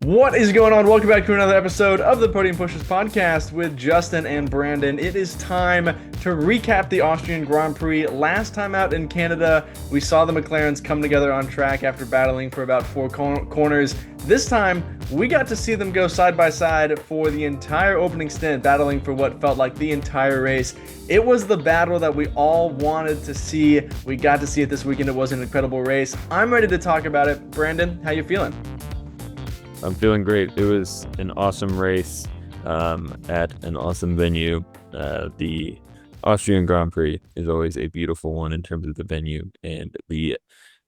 What is going on? Welcome back to another episode of the Podium Pushers podcast with Justin and Brandon. It is time to recap the Austrian Grand Prix. Last time out in Canada, we saw the McLarens come together on track after battling for about four corners. This time, we got to see them go side by side for the entire opening stint, battling for what felt like the entire race. It was the battle that we all wanted to see. We got to see it this weekend. It was an incredible race. I'm ready to talk about it. Brandon, how you feeling? I'm feeling great. It was an awesome race at an awesome venue. The Austrian Grand Prix is always a beautiful one in terms of the venue and the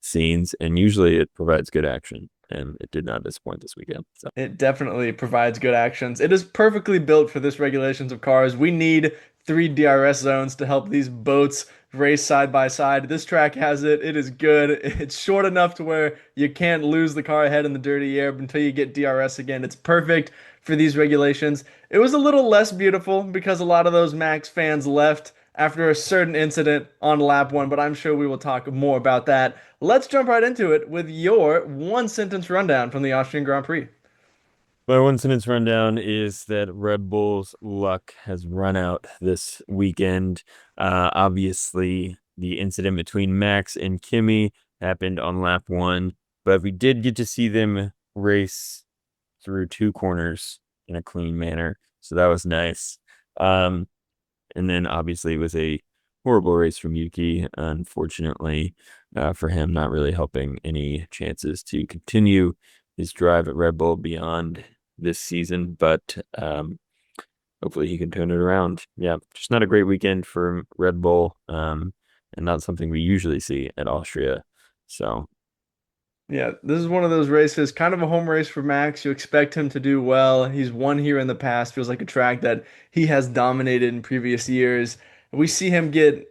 scenes, and usually it provides good action, and it did not disappoint this weekend. So. It definitely provides good actions. It is perfectly built for this regulations of cars. We need three DRS zones to help these boats race side by side. This track has it. It is good. It's short enough to where you can't lose the car ahead in the dirty air until you get DRS again. It's perfect for these regulations. It was a little less beautiful because a lot of those Max fans left after a certain incident on lap one, but I'm sure we will talk more about that. Let's jump right into it with your one sentence rundown from the Austrian Grand Prix. My one sentence rundown is that Red Bull's luck has run out this weekend. Obviously, the incident between Max and Kimi happened on lap one, but we did get to see them race through two corners in a clean manner, so that was nice. And then obviously it was a horrible race from Yuki, unfortunately, for him, not really helping any chances to continue his drive at Red Bull beyond this season, but hopefully he can turn it around. Yeah, just not a great weekend for Red Bull, and not something we usually see at Austria. So Yeah, this is one of those races, kind of a home race for Max. You expect him to do well. He's won here in the past, feels like a track that he has dominated in previous years. We see him get,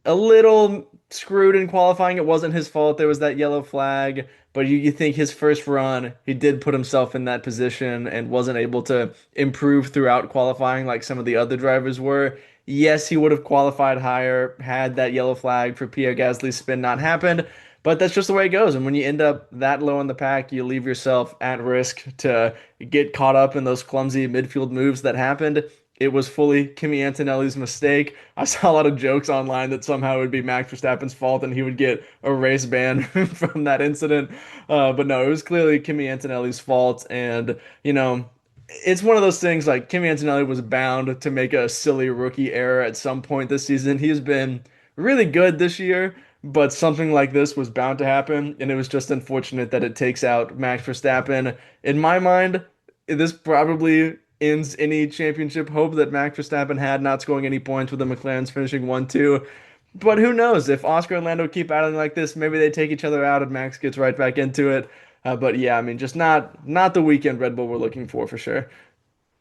a little screwed in qualifying. It wasn't his fault. There was that yellow flag, but you think his first run, he did put himself in that position and wasn't able to improve throughout qualifying like some of the other drivers were. Yes, he would have qualified higher had that yellow flag for Pierre Gasly's spin not happened, but that's just the way it goes. And when you end up that low in the pack, you leave yourself at risk to get caught up in those clumsy midfield moves that happened. It was fully Kimi Antonelli's mistake. I saw a lot of jokes online that somehow it would be Max Verstappen's fault and he would get a race ban from that incident. But no, it was clearly Kimi Antonelli's fault. And, it's one of those things like Kimi Antonelli was bound to make a silly rookie error at some point this season. He has been really good this year, but something like this was bound to happen. And it was just unfortunate that it takes out Max Verstappen. In my mind, this probably ends any championship hope that Max Verstappen had, not scoring any points with the McLarens finishing 1-2. But who knows? If Oscar and Lando keep battling like this, maybe they take each other out and Max gets right back into it. But yeah, I mean, just not the weekend Red Bull we're looking for sure.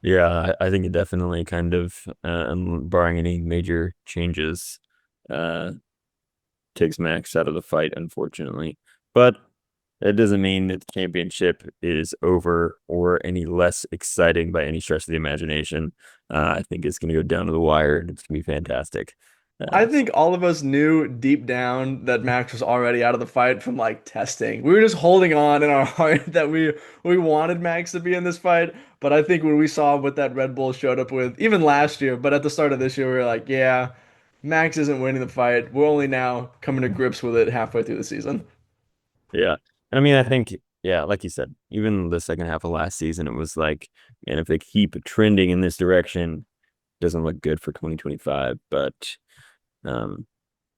yeah, I think it definitely kind of, barring any major changes, uh, takes Max out of the fight, unfortunately. But that doesn't mean that the championship is over or any less exciting by any stretch of the imagination. I think it's going to go down to the wire, and it's going to be fantastic. I think all of us knew deep down that Max was already out of the fight from like testing. We were just holding on in our heart that we wanted Max to be in this fight. But I think when we saw what that Red Bull showed up with, even last year, but at the start of this year, we were like, yeah, Max isn't winning the fight. We're only now coming to grips with it halfway through the season. Yeah. I mean, I think, yeah, like you said, even the second half of last season, it was like, and if they keep trending in this direction, it doesn't look good for 2025. But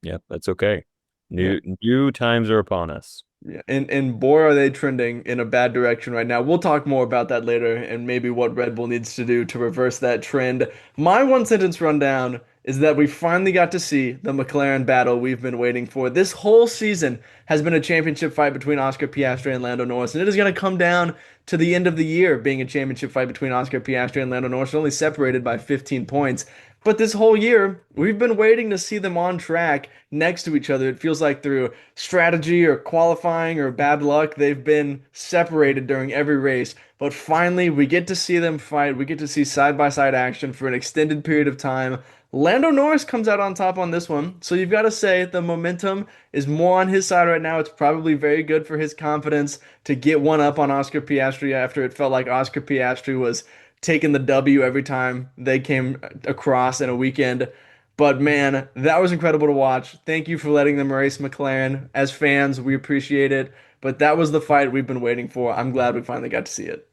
yeah, that's okay. Yeah. New times are upon us. Yeah, and boy, are they trending in a bad direction right now. We'll talk more about that later and maybe what Red Bull needs to do to reverse that trend. My one sentence rundown is that we finally got to see the McLaren battle we've been waiting for. This whole season has been a championship fight between Oscar Piastri and Lando Norris, and it is going to come down to the end of the year being a championship fight between Oscar Piastri and Lando Norris, only separated by 15 points. But this whole year, we've been waiting to see them on track next to each other. It feels like through strategy or qualifying or bad luck, they've been separated during every race. But finally, we get to see them fight. We get to see side by side action for an extended period of time. Lando Norris comes out on top on this one. So you've got to say the momentum is more on his side right now. It's probably very good for his confidence to get one up on Oscar Piastri after it felt like Oscar Piastri was taking the W every time they came across in a weekend. But man, that was incredible to watch. Thank you for letting them race McLaren. As fans, we appreciate it. But that was the fight we've been waiting for. I'm glad we finally got to see it.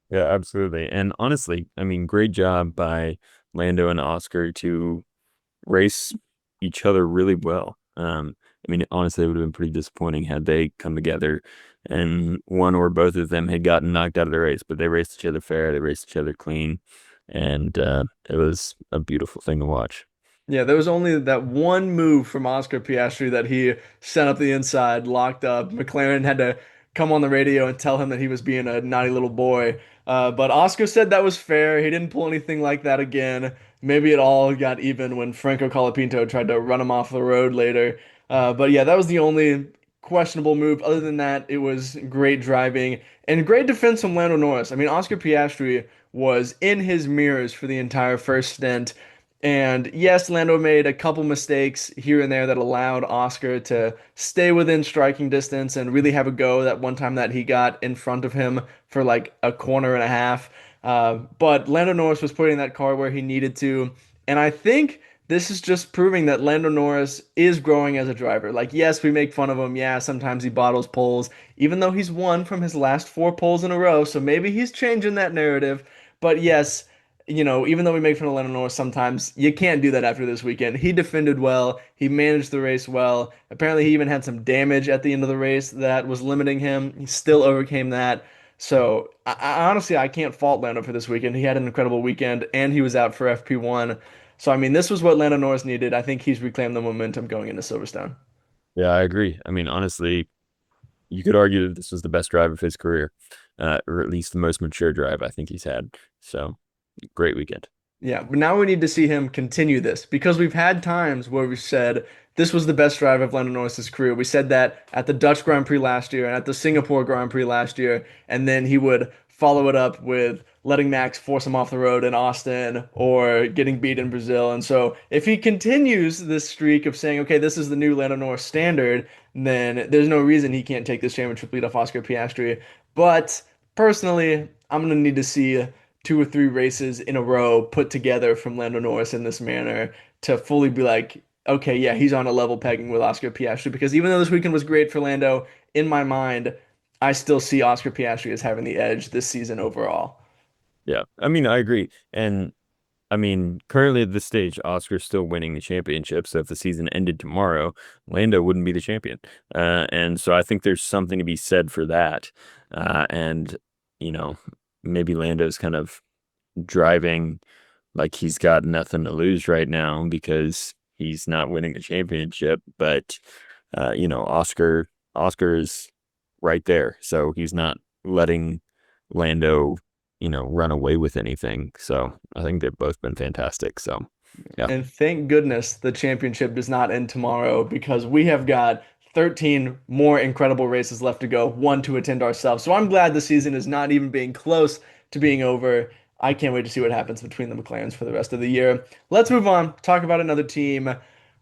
Yeah, absolutely. And honestly, I mean, great job by Lando and Oscar to race each other really well. I mean, honestly, it would have been pretty disappointing had they come together and one or both of them had gotten knocked out of the race, but they raced each other fair, they raced each other clean, and it was a beautiful thing to watch. Yeah, there was only that one move from Oscar Piastri that he sent up the inside, locked up. McLaren had to come on the radio and tell him that he was being a naughty little boy. But Oscar said that was fair. He didn't pull anything like that again. Maybe it all got even when Franco Colapinto tried to run him off the road later. But yeah, that was the only questionable move. Other than that, it was great driving and great defense from Lando Norris. I mean, Oscar Piastri was in his mirrors for the entire first stint. And yes, Lando made a couple mistakes here and there that allowed Oscar to stay within striking distance and really have a go that one time that he got in front of him for like a corner and a half. But Lando Norris was putting that car where he needed to. And I think this is just proving that Lando Norris is growing as a driver. Like, yes, we make fun of him. Yeah, sometimes he bottles poles, even though he's won from his last four poles in a row. So maybe he's changing that narrative. But yes, even though we make fun of Lando Norris sometimes, you can't do that after this weekend. He defended well. He managed the race well. Apparently, he even had some damage at the end of the race that was limiting him. He still overcame that. So, I honestly, I can't fault Lando for this weekend. He had an incredible weekend, and he was out for FP1. So, I mean, this was what Lando Norris needed. I think he's reclaimed the momentum going into Silverstone. Yeah, I agree. I mean, honestly, you could argue that this was the best drive of his career, or at least the most mature drive I think he's had. So great weekend. Yeah, but now we need to see him continue this because we've had times where we've said this was the best drive of Lando Norris's career. We said that at the Dutch Grand Prix last year and at the Singapore Grand Prix last year, and then he would follow it up with letting Max force him off the road in Austin or getting beat in Brazil. And so if he continues this streak of saying, okay, this is the new Lando Norris standard, then there's no reason he can't take this championship lead off Oscar Piastri. But personally, I'm gonna need to see two or three races in a row put together from Lando Norris in this manner to fully be like, okay, yeah, he's on a level pegging with Oscar Piastri. Because even though this weekend was great for Lando, in my mind, I still see Oscar Piastri as having the edge this season overall. Yeah, I mean, I agree. And I mean, currently at this stage, Oscar's still winning the championship. So if the season ended tomorrow, Lando wouldn't be the champion. And so I think there's something to be said for that. And, you know, maybe Lando's kind of driving like he's got nothing to lose right now because he's not winning the championship. But Oscar is right there, so he's not letting Lando, run away with anything. So I think they've both been fantastic. So yeah, And thank goodness the championship does not end tomorrow because we have got 13 more incredible races left to go, one to attend ourselves. So I'm glad the season is not even being close to being over. I can't wait to see what happens between the McLarens for the rest of the year. Let's move on, talk about another team.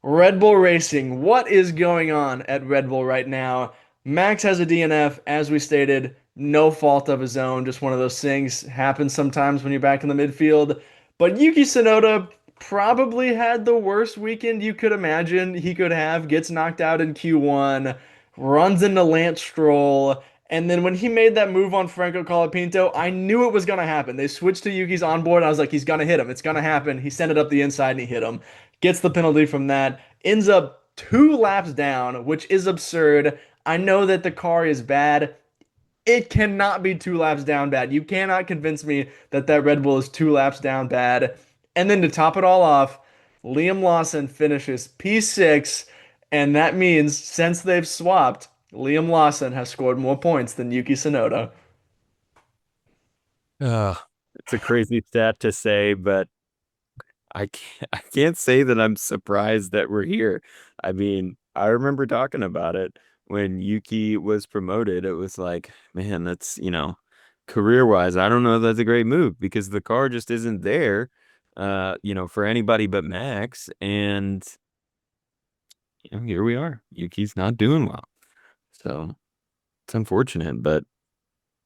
Red Bull Racing. What is going on at Red Bull right now? Max has a DNF, as we stated, no fault of his own. Just one of those things happens sometimes when you're back in the midfield. But Yuki Tsunoda probably had the worst weekend you could imagine he could have. Gets knocked out in Q1, runs into Lance Stroll, and then when he made that move on Franco Colapinto, I knew it was going to happen. They switched to Yuki's onboard. I was like, he's going to hit him. It's going to happen. He sent it up the inside and he hit him. Gets the penalty from that. Ends up 2 laps down, which is absurd. I know that the car is bad. It cannot be 2 laps down bad. You cannot convince me that that Red Bull is 2 laps down bad. And then to top it all off, Liam Lawson finishes P6, and that means since they've swapped, Liam Lawson has scored more points than Yuki Tsunoda. uh, it's a crazy stat to say, but I can't say that I'm surprised that we're here. I mean, I remember talking about it when Yuki was promoted. It was like, man, that's, career wise, I don't know if that's a great move because the car just isn't there. for anybody but Max. And here we are. Yuki's not doing well. So it's unfortunate, but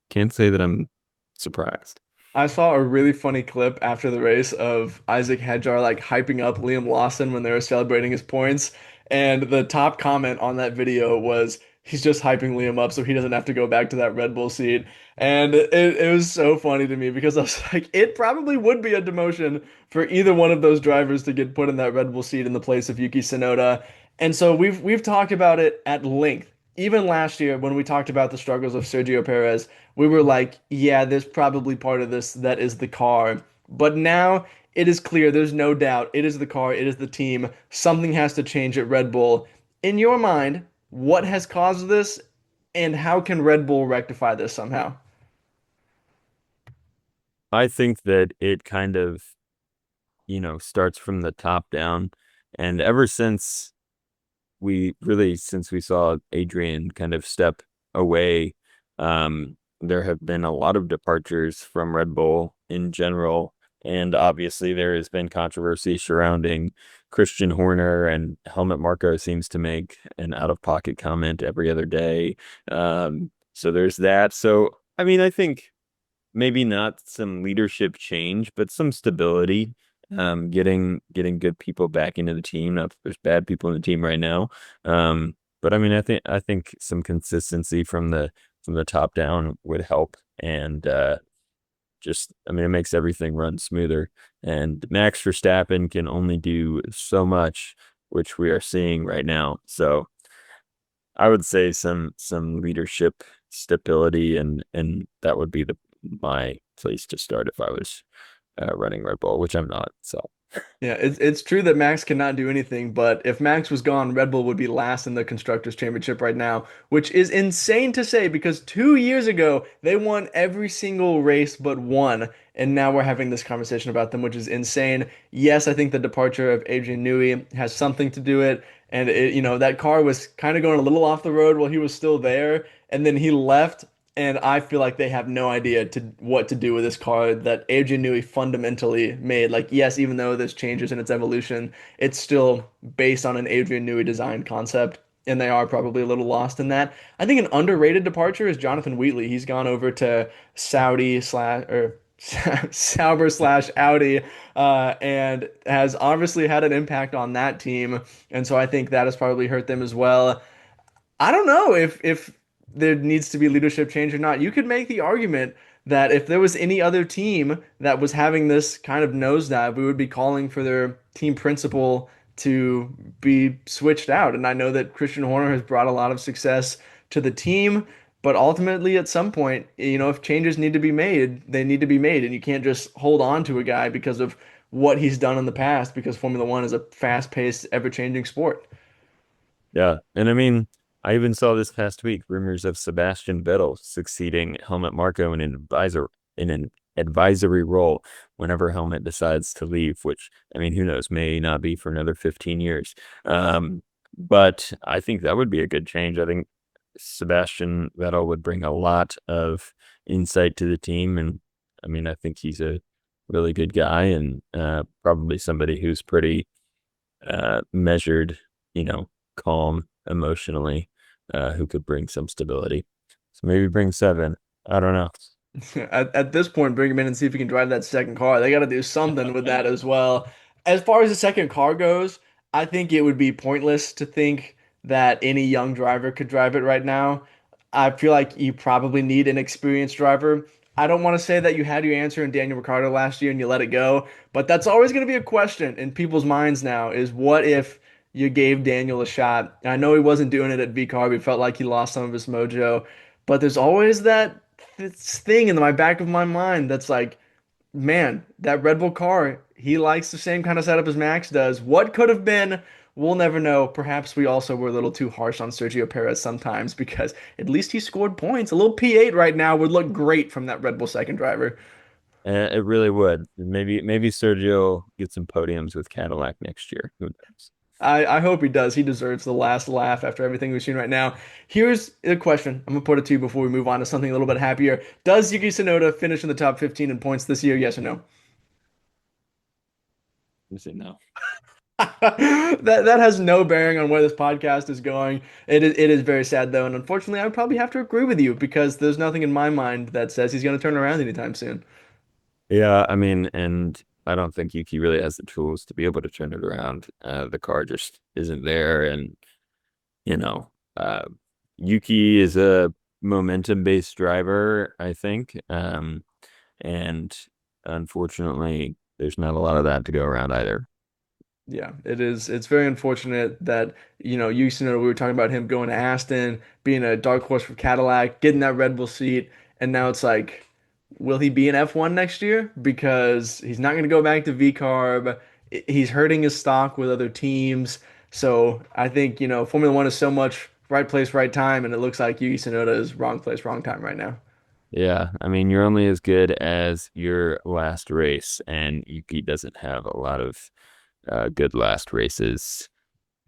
can't say that I'm surprised. I saw a really funny clip after the race of Isaac Hedjar like hyping up Liam Lawson when they were celebrating his points. And the top comment on that video was he's just hyping Liam up so he doesn't have to go back to that Red Bull seat. And it was so funny to me because I was like, it probably would be a demotion for either one of those drivers to get put in that Red Bull seat in the place of Yuki Tsunoda. And so we've talked about it at length. Even last year when we talked about the struggles of Sergio Perez, we were like, yeah, there's probably part of this that is the car. But now it is clear, there's no doubt, it is the car, it is the team. Something has to change at Red Bull. In your mind, what has caused this, and how can Red Bull rectify this somehow? I think that it kind of, starts from the top down. And ever since we saw Adrian kind of step away, there have been a lot of departures from Red Bull in general. And obviously, there has been controversy surrounding Christian Horner, and Helmut Marko seems to make an out of pocket comment every other day. So there's that. So, I mean, I think maybe not some leadership change, but some stability. Getting good people back into the team. Not that there's bad people in the team right now. But I mean, I think some consistency from the top down would help. And just I mean, it makes everything run smoother. And Max Verstappen can only do so much, which we are seeing right now. So I would say some leadership stability, and that would be the my place to start if I was running Red Bull, which I'm not. So Yeah, it's true that Max cannot do anything, but if Max was gone, Red Bull would be last in the Constructors' Championship right now, which is insane to say because 2 years ago they won every single race but one, and now we're having this conversation about them, which is insane. Yes, I think the departure of Adrian Newey has something to do it, and that car was kind of going a little off the road while he was still there, and then he left. And I feel like they have no idea what to do with this card that Adrian Newey fundamentally made. Like, yes, even though there's changes in its evolution, it's still based on an Adrian Newey design concept, and they are probably a little lost in that. I think an underrated departure is Jonathan Wheatley. He's gone over to Saudi slash or Sauber slash Audi, and has obviously had an impact on that team. And so I think that has probably hurt them as well. I don't know if there needs to be leadership change or not. You could make the argument that if there was any other team that was having this kind of nosedive, we would be calling for their team principal to be switched out. And I know that Christian Horner has brought a lot of success to the team, but ultimately at some point, if changes need to be made, they need to be made, and you can't just hold on to a guy because of what he's done in the past because Formula One is a fast-paced, ever-changing sport. yeah, and I mean, I even saw this past week rumors of Sebastian Vettel succeeding Helmut Marko in an advisory role whenever Helmut decides to leave. Which I mean, who knows, may not be for another 15 years. But I think that would be a good change. I think Sebastian Vettel would bring a lot of insight to the team, and I mean, I think he's a really good guy, and probably somebody who's pretty measured, calm emotionally, who could bring some stability. So maybe bring seven. I don't know. At this point, bring him in and see if he can drive that second car. They got to do something with that as well. As far as the second car goes, I think it would be pointless to think that any young driver could drive it right now. I feel like you probably need an experienced driver. I don't want to say that you had your answer in Daniel Ricciardo last year and you let it go, but that's always going to be a question in people's minds now is what if you gave Daniel a shot? And I know he wasn't doing it at VCARB. He felt like he lost some of his mojo, but there's always that this thing in my back of my mind that's like, man, that Red Bull car, he likes the same kind of setup as Max does. What could have been? We'll never know. Perhaps we also were a little too harsh on Sergio Perez sometimes because at least he scored points. A little P8 right now would look great from that Red Bull second driver. It really would. Maybe Sergio gets some podiums with Cadillac next year. Who knows? I hope he does. He deserves the last laugh after everything we've seen right now. Here's a question. I'm gonna put it to you before we move on to something a little bit happier. Does Yuki Tsunoda finish in the top 15 in points this year? Yes or no? I say no. That has no bearing on where this podcast is going. It is very sad though, and unfortunately, I would probably have to agree with you because there's nothing in my mind that says he's going to turn around anytime soon. Yeah, I mean, and I don't think Yuki really has the tools to be able to turn it around. The car just isn't there, and you know, uh, Yuki is a momentum-based driver, I think, and unfortunately, there's not a lot of that to go around either. Yeah, it is. It's very unfortunate that, Yuki Tsunoda, we were talking about him going to Aston, being a dark horse for Cadillac, getting that Red Bull seat, and now it's like, will he be in F1 next year? Because he's not going to go back to V-Carb. He's hurting his stock with other teams. So I think, Formula One is so much right place, right time, and it looks like Yuki Tsunoda is wrong place, wrong time right now. Yeah, I mean, you're only as good as your last race, and Yuki doesn't have a lot of good last races.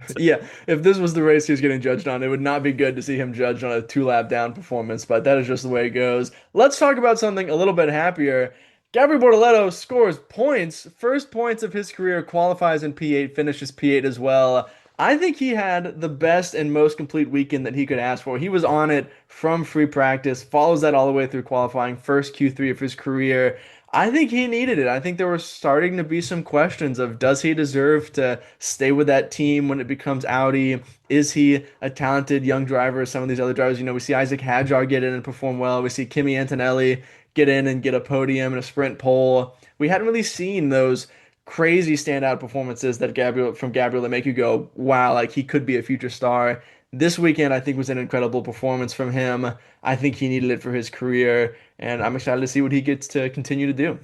So, Yeah, if this was the race he was getting judged on, it would not be good to see him judged on a two-lap down performance, but that is just the way it goes. Let's talk about something a little bit happier. Gabriel Bortoleto scores points, first points of his career, qualifies in P8, finishes P8 as well. I think he had the best and most complete weekend that he could ask for. He was on it from free practice, follows that all the way through qualifying, first Q3 of his career. I think he needed it. I think there were starting to be some questions of does he deserve to stay with that team when it becomes Audi? Is he a talented young driver? Some of these other drivers, we see Isaac Hadjar get in and perform well. We see Kimi Antonelli get in and get a podium and a sprint pole. We hadn't really seen those crazy standout performances that Gabriel that make you go, wow, like he could be a future star. This weekend, I think, was an incredible performance from him. I think he needed it for his career, and I'm excited to see what he gets to continue to do.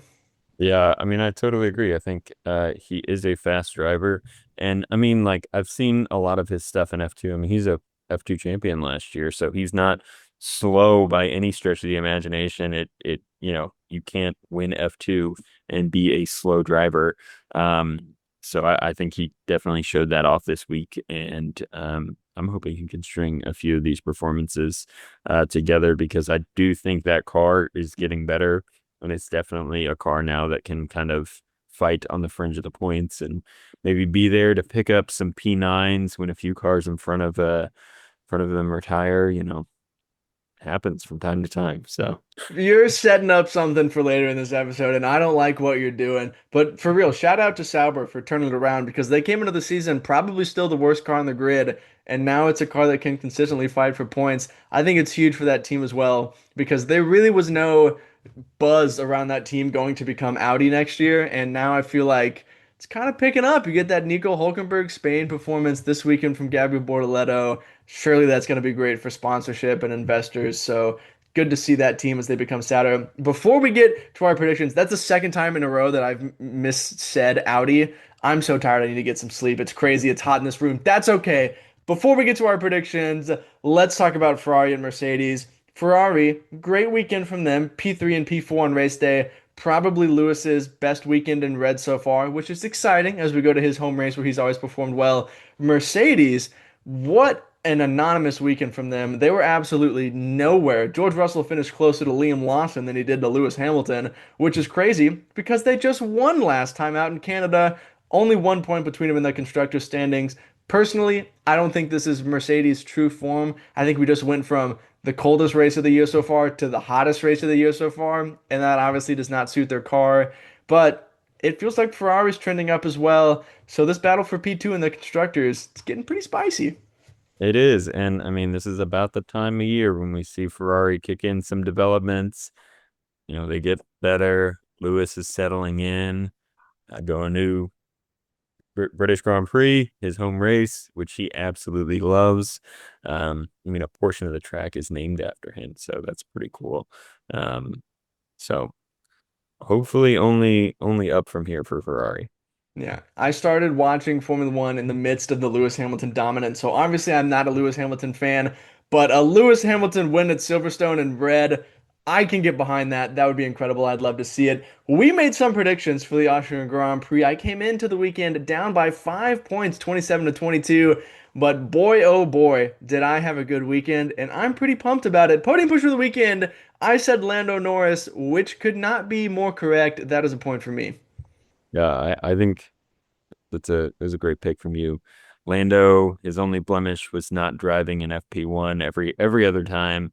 yeah, I mean, I totally agree. I think he is a fast driver, and I mean, like I've seen a lot of his stuff in F2. I mean, he's a F2 champion last year, so he's not slow by any stretch of the imagination. You can't win F2 and be a slow driver. So I think he definitely showed that off this week, and I'm hoping he can string a few of these performances together because I do think that car is getting better, and it's definitely a car now that can kind of fight on the fringe of the points and maybe be there to pick up some P9s when a few cars in front of them retire. Happens from time to time. So You're setting up something for later in this episode, and I don't like what you're doing. But for real, shout out to Sauber for turning it around because they came into the season probably still the worst car on the grid, and now it's a car that can consistently fight for points. I think it's huge for that team as well because there really was no buzz around that team going to become Audi next year, and now I feel like it's kind of picking up. You get that Nico Hulkenberg Spain performance this weekend from Gabriel Bortoleto. Surely that's going to be great for sponsorship and investors. So good to see that team as they become sadder. Before we get to our predictions, that's the second time in a row that I've missaid Audi. I'm so tired. I need to get some sleep. It's crazy. It's hot in this room. That's okay. Before we get to our predictions, let's talk about Ferrari and Mercedes. Ferrari, great weekend from them. P3 and P4 on race day. Probably Lewis's best weekend in red so far, which is exciting as we go to his home race where he's always performed well. Mercedes, what an anonymous weekend from them. They were absolutely nowhere. George Russell finished closer to Liam Lawson than he did to Lewis Hamilton, which is crazy because they just won last time out in Canada. Only 1 point between them in the constructors' standings. Personally, I don't think this is Mercedes' true form. I think we just went from the coldest race of the year so far to the hottest race of the year so far, and that obviously does not suit their car. But it feels like Ferrari's trending up as well. So this battle for P2 in the constructors, it's getting pretty spicy. it is. And I mean, this is about the time of year when we see Ferrari kick in some developments. They get better. Lewis is settling in, going to British Grand Prix, his home race, which he absolutely loves. I mean, a portion of the track is named after him, so that's pretty cool. Um, so hopefully only up from here for Ferrari. Yeah, I started watching Formula One in the midst of the Lewis Hamilton dominance, so obviously I'm not a Lewis Hamilton fan, but a Lewis Hamilton win at Silverstone in red, I can get behind that. That would be incredible. I'd love to see it. We made some predictions for the Austrian Grand Prix. I came into the weekend down by 5 points, 27 to 22, but boy, oh boy, did I have a good weekend, and I'm pretty pumped about it. Podium push for the weekend. I said Lando Norris, which could not be more correct. That is a point for me. Yeah, I think. It was a great pick from you. Lando, his only blemish was not driving in FP1 every other time.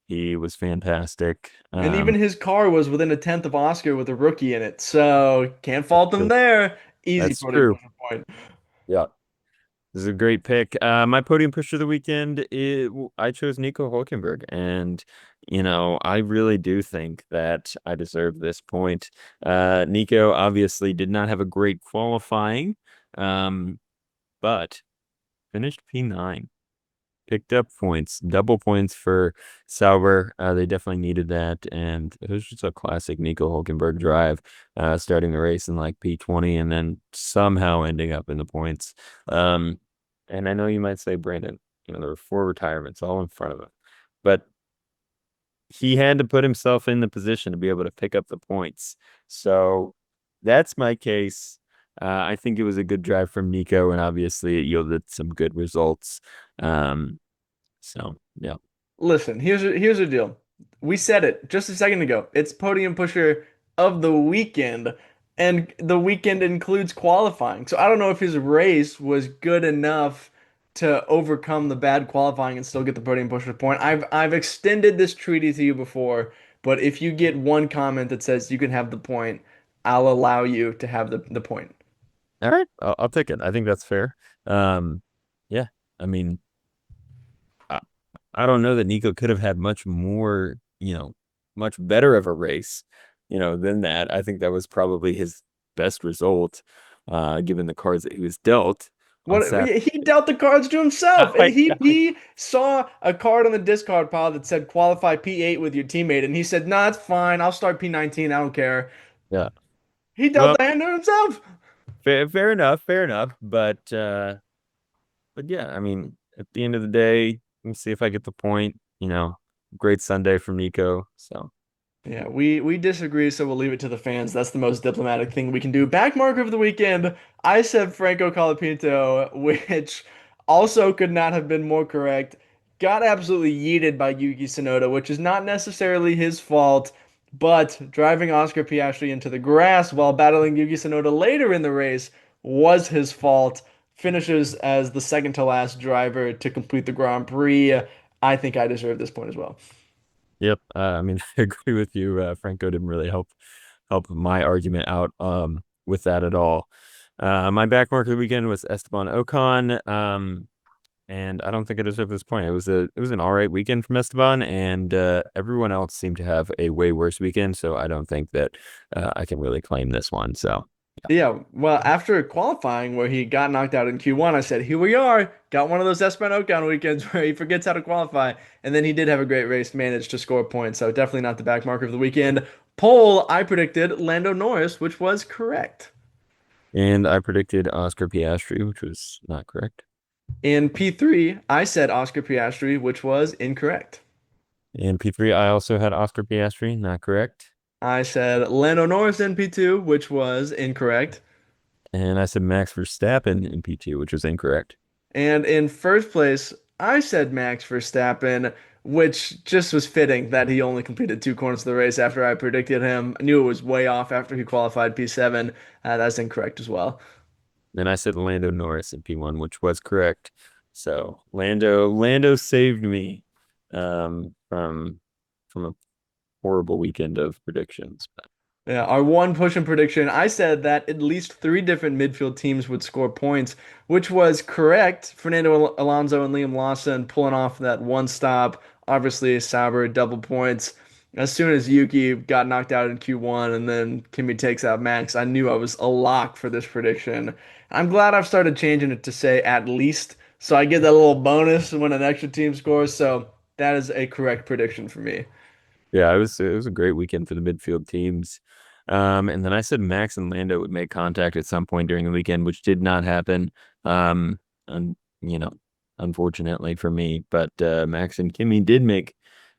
He was fantastic. And even his car was within a tenth of Oscar with a rookie in it. So can't fault him there. Easy That's podium true. pusher point. Yeah. This is a great pick. My podium pusher of the weekend, I chose Nico Hulkenberg, and I really do think that I deserve this point. Nico obviously did not have a great qualifying, um, but finished P9, picked up points, double points for Sauber. They definitely needed that, and it was just a classic Nico Hulkenberg drive, starting the race in like P20 and then somehow ending up in the points. Um, and I know you might say, Brandon, there were four retirements all in front of him, but he had to put himself in the position to be able to pick up the points. So that's my case. I think it was a good drive from Nico, and obviously it yielded some good results. Um, so yeah. Listen, here's the deal. We said it just a second ago. It's podium pusher of the weekend, and the weekend includes qualifying. So I don't know if his race was good enough to overcome the bad qualifying and still get the podium pusher point. I've extended this treaty to you before, but if you get one comment that says you can have the point, I'll allow you to have the point. All right, I'll take it. I think that's fair. Um, yeah, I mean, I, I don't know that Nico could have had much more, much better of a race, than that. I think that was probably his best result, given the cards that he was dealt on What Saturday. he dealt the cards to himself, and he saw a card on the discard pile that said qualify P8 with your teammate, and he said, "Nah, it's fine. I'll start P19. I don't care." Yeah. He dealt Well, the hand to himself. fair enough, fair enough. But yeah, I mean, at the end of the day, let's see if I get the point. Great Sunday from Nico. So. Yeah, we disagree, so we'll leave it to the fans. That's the most diplomatic thing we can do. Back marker of the weekend, I said Franco Colapinto, which also could not have been more correct. Got absolutely yeeted by Yuki Tsunoda, which is not necessarily his fault, but driving Oscar Piastri into the grass while battling Yuki Tsunoda later in the race was his fault. Finishes as the second to last driver to complete the Grand Prix. I think I deserve this point as well. Yep. I mean, I agree with you. Franco didn't really help my argument out with that at all. My back mark of the weekend was Esteban Ocon. And I don't think I deserve this point. It was an all right weekend from Esteban, and everyone else seemed to have a way worse weekend. So I don't think that I can really claim this one. So Yeah, well, after qualifying where he got knocked out in Q1, I said, here we are. Got one of those Esteban Ocon weekends where he forgets how to qualify. And then he did have a great race, managed to score points. So definitely not the back marker of the weekend. Pole, I predicted Lando Norris, which was correct. and I predicted Oscar Piastri, which was not correct. In P3, I said Oscar Piastri, which was incorrect. And P3, I also had Oscar Piastri, not correct. I said Lando Norris in P2, which was incorrect. And I said Max Verstappen in P2, which was incorrect. And in first place, I said Max Verstappen, which just was fitting that he only completed two corners of the race after I predicted him. I knew it was way off after he qualified P7. That's incorrect as well. Then I said Lando Norris in P1, which was correct. So Lando saved me from a horrible weekend of predictions. Yeah, our one push and prediction, I said that at least three different midfield teams would score points, which was correct. Fernando Alonso and Liam Lawson pulling off that one stop. Obviously, Sauber double points. As soon as Yuki got knocked out in Q1 and then Kimi takes out Max, I knew I was a lock for this prediction. I'm glad I've started changing it to say at least, so I get that little bonus when an extra team scores. So that is a correct prediction for me. Yeah, it was a great weekend for the midfield teams. And then I said Max and Lando would make contact at some point during the weekend, which did not happen. And unfortunately for me, but Max and Kimmy did make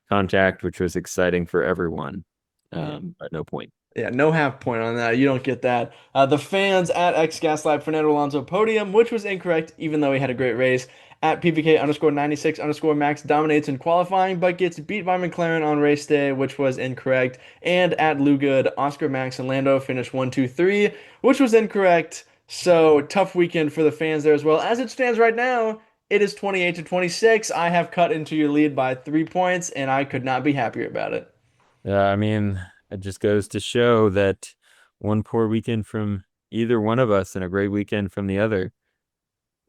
contact, which was exciting for everyone. Yeah. But no point. Yeah, no half point on that. You don't get that. The fans at X Gaslight Fernando Alonso podium, which was incorrect, even though he had a great race. At PPK underscore 96 underscore Max dominates in qualifying, but gets beat by McLaren on race day, which was incorrect. And at Lugood, Oscar, Max, and Lando finished 1, 2, 3, which was incorrect. So tough weekend for the fans there as well. As it stands right now, it is 28 to 26. I have cut into your lead by 3 points, and I could not be happier about it. I mean, it just goes to show that one poor weekend from either one of us and a great weekend from the other,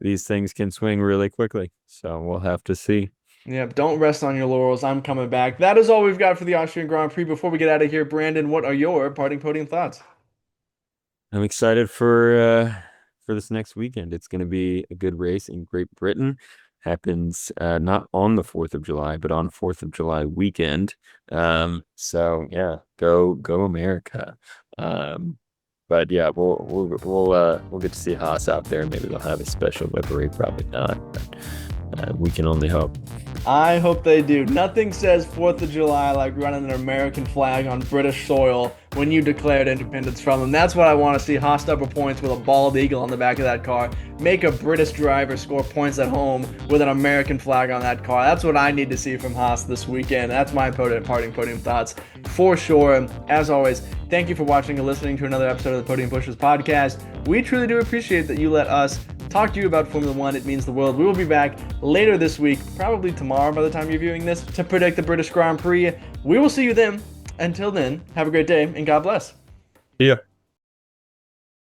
these things can swing really quickly. So we'll have to see. Yep, don't rest on your laurels. I'm coming back. That is all we've got for the Austrian Grand Prix. Before we get out of here, Brandon, what are your parting podium thoughts? I'm excited for this next weekend. It's going to be a good race in Great Britain. Happens not on the 4th of July, but on 4th of July weekend. So yeah, go America. Um, but yeah, we'll get to see Haas out there. Maybe they'll have a special livery. Probably not, but we can only hope. I hope they do. Nothing says 4th of July like running an American flag on British soil when you declared independence from them. That's what I want to see. Haas double points with a bald eagle on the back of that car. Make a British driver score points at home with an American flag on that car. That's what I need to see from Haas this weekend. That's my parting podium thoughts for sure. As always, thank you for watching and listening to another episode of the Podium Pushers podcast. We truly do appreciate that you let us talk to you about Formula One. It means the world. We will be back later this week, probably tomorrow by the time you're viewing this, to predict the British Grand Prix. We will see you then. Until then, have a great day and God bless. Yeah.